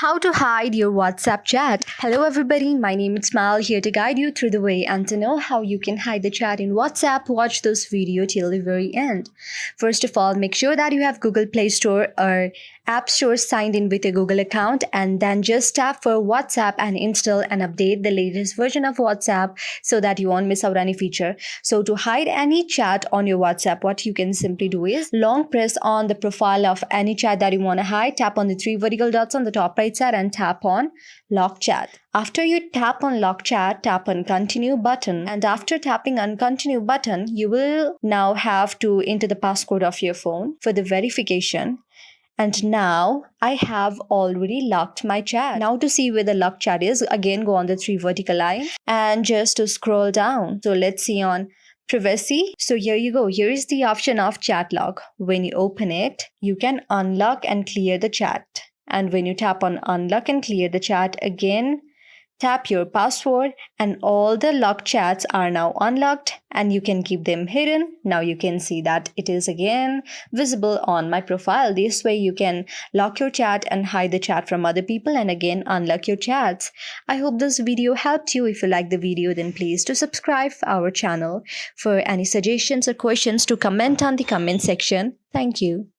How to hide your WhatsApp chat. Hello everybody, my name is Mal here to guide you through the way, and to know how you can hide the chat in WhatsApp, watch this video till the very end. First of all, make sure that you have Google Play Store or App Store signed in with a Google account, and then just tap for WhatsApp and install and update the latest version of WhatsApp so that you won't miss out any feature. So to hide any chat on your WhatsApp, what you can simply do is long press on the profile of any chat that you want to hide, tap on the three vertical dots on the top right side and tap on lock chat. After you tap on lock chat, tap on continue button, and after tapping on continue button, you will now have to enter the passcode of your phone for the verification. And now I have already locked my chat. Now to see where the locked chat is, again go on the three vertical line and just to scroll down. So let's see on privacy. So here you go. Here is the option of chat lock. When you open it, you can unlock and clear the chat. And when you tap on unlock and clear the chat, again tap your password and all the locked chats are now unlocked and you can keep them hidden. Now you can see that it is again visible on my profile. This way you can lock your chat and hide the chat from other people and again unlock your chats. I hope this video helped you. If you like the video, then please to subscribe our channel. For any suggestions or questions, to comment on the comment section. Thank you.